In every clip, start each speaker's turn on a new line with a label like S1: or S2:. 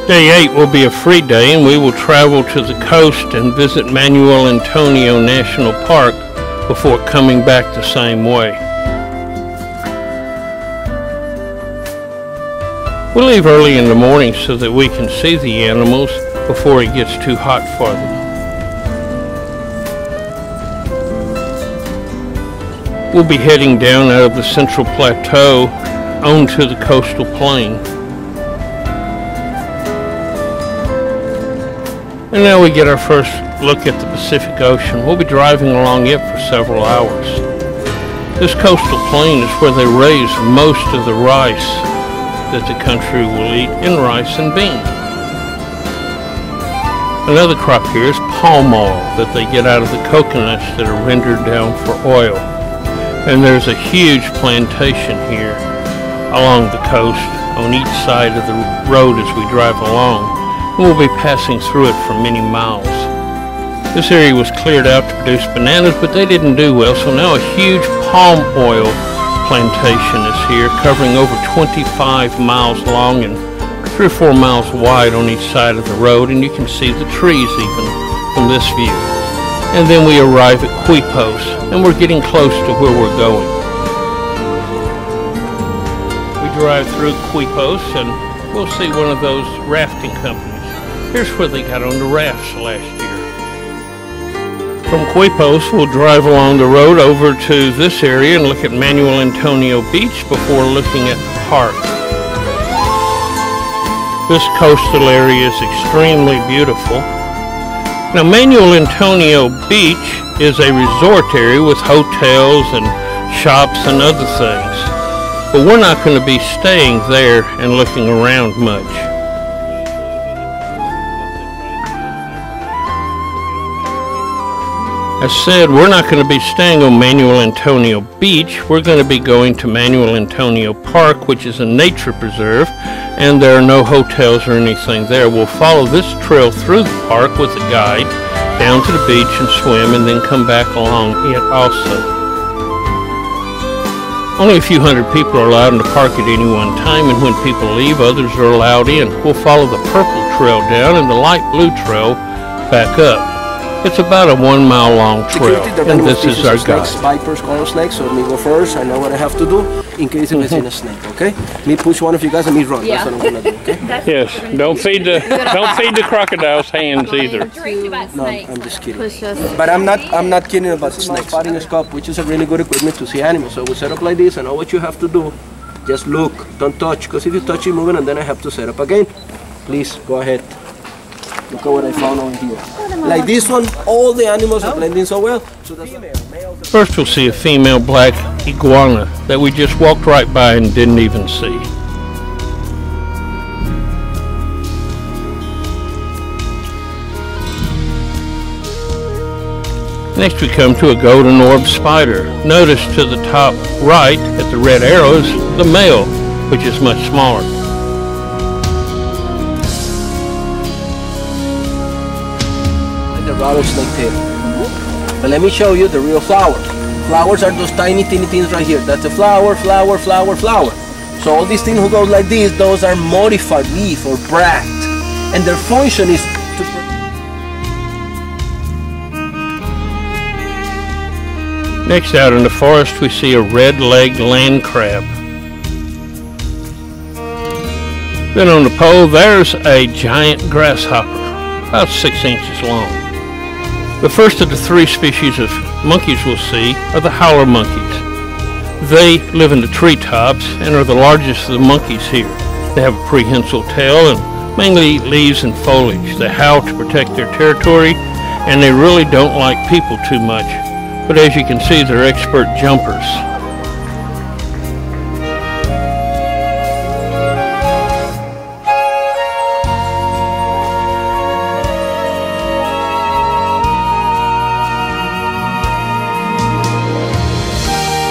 S1: Day 8 will be a free day, and we will travel to the coast and visit Manuel Antonio National Park before coming back the same way. We'll leave early in the morning so that we can see the animals before it gets too hot for them. We'll be heading down out of the central plateau onto the coastal plain. And now we get our first look at the Pacific Ocean. We'll be driving along it for several hours. This coastal plain is where they raise most of the rice that the country will eat in rice and beans. Another crop here is palm oil that they get out of the coconuts that are rendered down for oil. And there's a huge plantation here along the coast on each side of the road as we drive along. We'll be passing through it for many miles. This area was cleared out to produce bananas, but they didn't do well, so now a huge palm oil plantation is here, covering over 25 miles long and 3 or 4 miles wide on each side of the road, and you can see the trees even from this view. And then we arrive at Quipos, and we're getting close to where we're going. We drive through Quipos, and we'll see one of those rafting companies. Here's where they got on the rafts last year. From Quipos, we'll drive along the road over to this area and look at Manuel Antonio Beach before looking at the park. This coastal area is extremely beautiful. Now, Manuel Antonio Beach is a resort area with hotels and shops and other things. But we're not going to be staying there and looking around much. As said, we're not going to be staying on Manuel Antonio Beach. We're going to be going to Manuel Antonio Park, which is a nature preserve, and there are no hotels or anything there. We'll follow this trail through the park with a guide down to the beach and swim, and then come back along it also. Only a few hundred people are allowed in the park at any one time, and when people leave, others are allowed in. We'll follow the purple trail down and the light blue trail back up. It's about a 1 mile long trail, and this is our guide.
S2: Vipers, color snakes, so let me go first. I know what I have to do in case if it's in a snake, okay? Me push one of you guys and me run.
S3: Yeah.
S2: That's what I'm gonna do, okay?
S1: Yes, don't feed the crocodile's hands either.
S2: No, I'm just kidding. But I'm not kidding about snake spotting scope, which is a really good equipment to see animals. So we set up like this, and all what you have to do, just look, don't touch, because if you touch it moving, and then I have to set up again. Please go ahead. Look at what I found over here. Like this one, all the animals are blending so well. So that's
S1: First we'll see a female black iguana that we just walked right by and didn't even see. Next we come to a golden orb spider. Notice to the top right at the red arrow is the male, which is much smaller.
S2: rattlesnake tail. But let me show you the real flowers. Flowers are those tiny things right here. That's a flower, flower, flower, flower. So all these things who go like this, those are modified leaf or bract. And their function is to...
S1: Next, out in the forest, we see a red-legged land crab. Then on the pole, there's a giant grasshopper, about 6 inches long. The first of the 3 species of monkeys we'll see are the howler monkeys. They live in the treetops and are the largest of the monkeys here. They have a prehensile tail and mainly eat leaves and foliage. They howl to protect their territory, and they really don't like people too much. But as you can see, they're expert jumpers.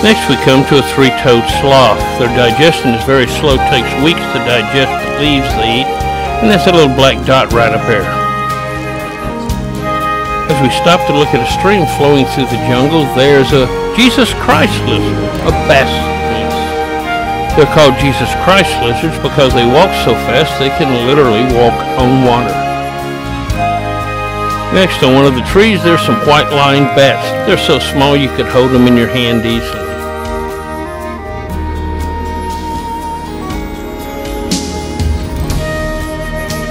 S1: Next we come to a 3-toed sloth. Their digestion is very slow, takes weeks to digest the leaves they eat, and that's a little black dot right up there. As we stop to look at a stream flowing through the jungle, there's a Jesus Christ lizard, a basilisk. They're called Jesus Christ lizards because they walk so fast they can literally walk on water. Next, on one of the trees, there's some white-lined bats. They're so small you could hold them in your hand easily.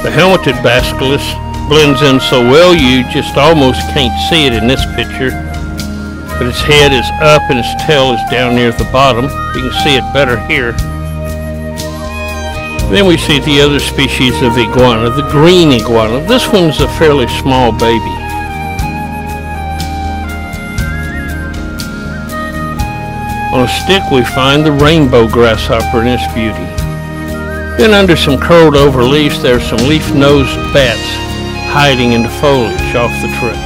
S1: The helmeted basilisk blends in so well you just almost can't see it in this picture, but its head is up and its tail is down near the bottom. You can see it better here. Then we see the other species of iguana, the green iguana. This one's a fairly small baby. On a stick we find the rainbow grasshopper in its beauty. Then under some curled over leaves there's some leaf-nosed bats hiding in the foliage off the trail.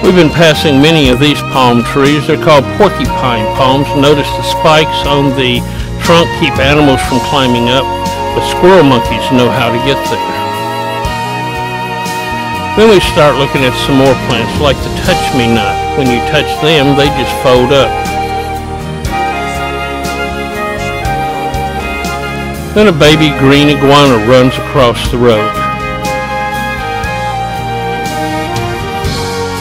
S1: We've been passing many of these palm trees. They're called porcupine palms. Notice the spikes on the trunk keep animals from climbing up, but squirrel monkeys know how to get there. Then we start looking at some more plants like the touch-me-not. When you touch them, they just fold up. Then a baby green iguana runs across the road.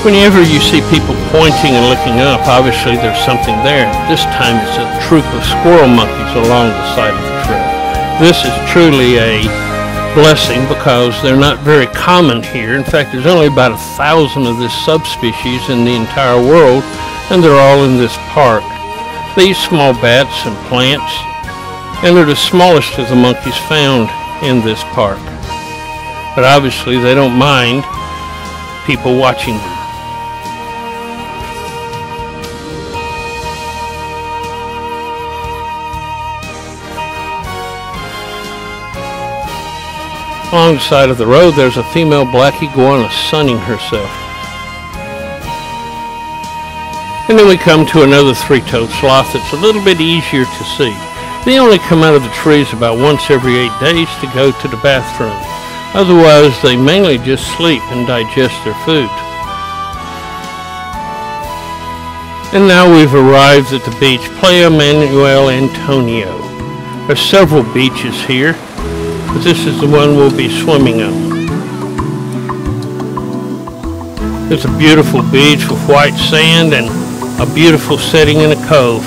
S1: Whenever you see people pointing and looking up, obviously there's something there. This time it's a troop of squirrel monkeys along the side of the trail. This is truly a blessing because they're not very common here. In fact, there's only about 1,000 of this subspecies in the entire world, and they're all in this park. These small bats and plants, and they're the smallest of the monkeys found in this park. But obviously they don't mind people watching them. Along the side of the road, there's a female black iguana sunning herself. And then we come to another three-toed sloth that's a little bit easier to see. They only come out of the trees about once every 8 days to go to the bathroom. Otherwise, they mainly just sleep and digest their food. And now we've arrived at the beach, Playa Manuel Antonio. There's several beaches here, but this is the one we'll be swimming on. It's a beautiful beach with white sand and a beautiful setting in a cove.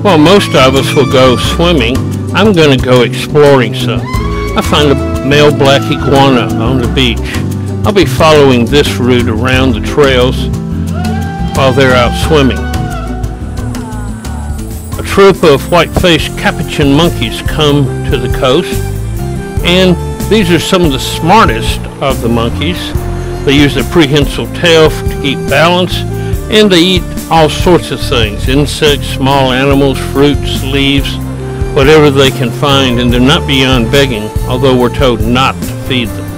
S1: While most of us will go swimming, I'm going to go exploring some. I find a male black iguana on the beach. I'll be following this route around the trails while they're out swimming. A troop of white-faced capuchin monkeys come to the coast, and these are some of the smartest of the monkeys. They use their prehensile tail to keep balance, and they eat all sorts of things, insects, small animals, fruits, leaves, whatever they can find, and they're not beyond begging, although we're told not to feed them.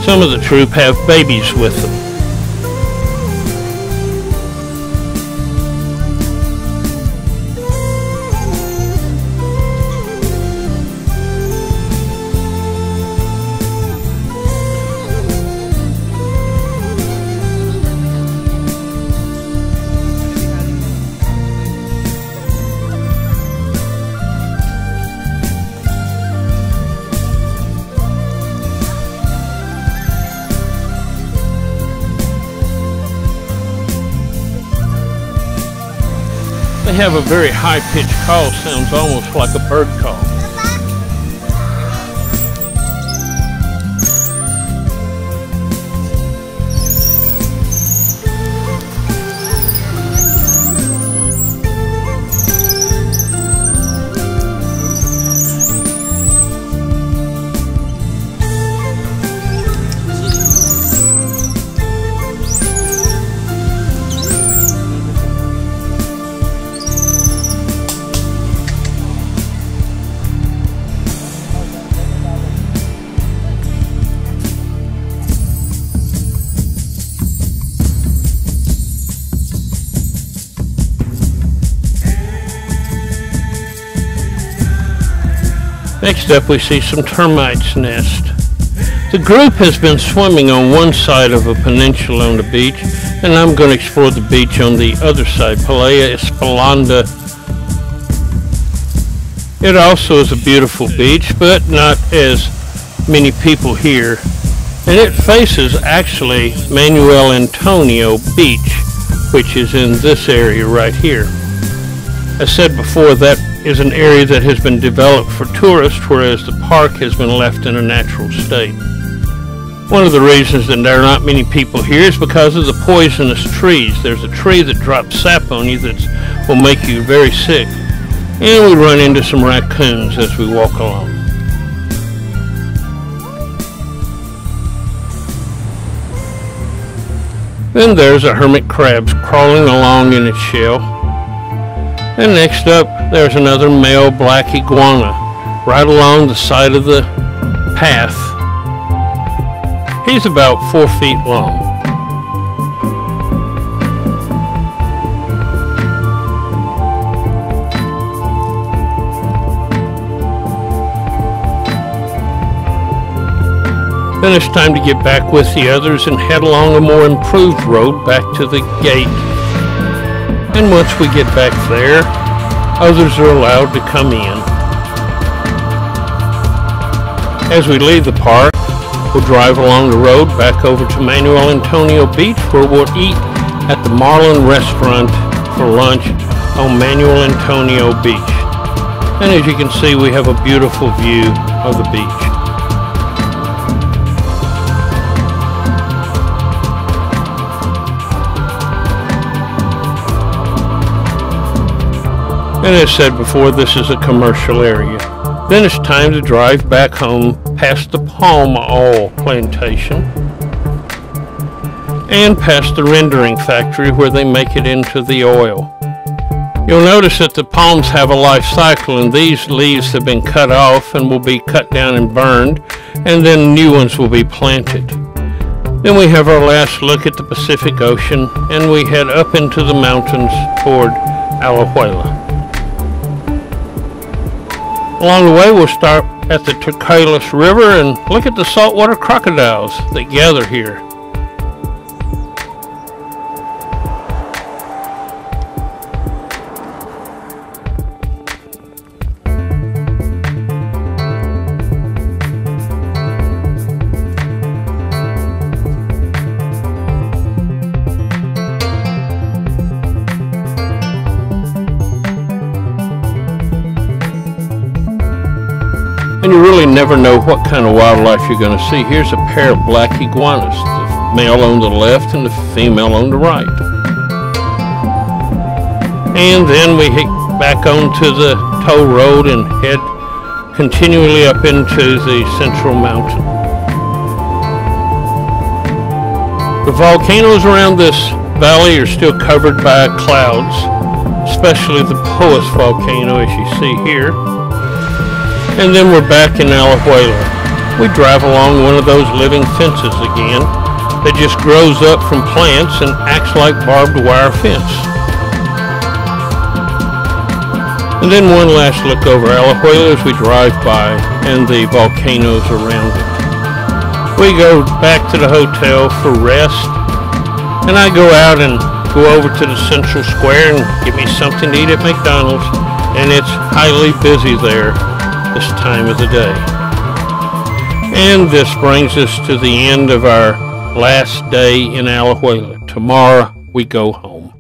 S1: Some of the troop have babies with them. They have a very high-pitched call, sounds almost like a bird call. Next up we see some termites' nest. The group has been swimming on one side of a peninsula on the beach, and I'm going to explore the beach on the other side, Playa Esplanda. It also is a beautiful beach, but not as many people here. And it faces actually Manuel Antonio Beach, which is in this area right here. As said before, that is an area that has been developed for tourists, whereas the park has been left in a natural state. One of the reasons that there are not many people here is because of the poisonous trees. There's a tree that drops sap on you that will make you very sick. And we run into some raccoons as we walk along. Then there's a hermit crab crawling along in its shell. And next up, there's another male black iguana right along the side of the path. He's about 4 feet long. Then it's time to get back with the others and head along a more improved road back to the gate. And once we get back there, others are allowed to come in. As we leave the park, we'll drive along the road back over to Manuel Antonio Beach, where we'll eat at the Marlin Restaurant for lunch on Manuel Antonio Beach. And as you can see, we have a beautiful view of the beach. And as said before, this is a commercial area. Then it's time to drive back home past the palm oil plantation and past the rendering factory where they make it into the oil. You'll notice that the palms have a life cycle, and these leaves have been cut off and will be cut down and burned, and then new ones will be planted. Then we have our last look at the Pacific Ocean, and we head up into the mountains toward Alajuela. Along the way, we'll stop at the Turquoise River and look at the saltwater crocodiles that gather here. And you really never know what kind of wildlife you're going to see. Here's a pair of black iguanas, the male on the left and the female on the right. And then we hit back onto the toll road and head continually up into the central mountain. The volcanoes around this valley are still covered by clouds, especially the Poas volcano, as you see here. And then we're back in Alajuela. We drive along one of those living fences again that just grows up from plants and acts like barbed wire fence. And then one last look over Alajuela as we drive by and the volcanoes around it. We go back to the hotel for rest, and I go out and go over to the Central Square and get me something to eat at McDonald's, and it's highly busy there this time of the day. And this brings us to the end of our last day in Alajuela. Tomorrow we go home.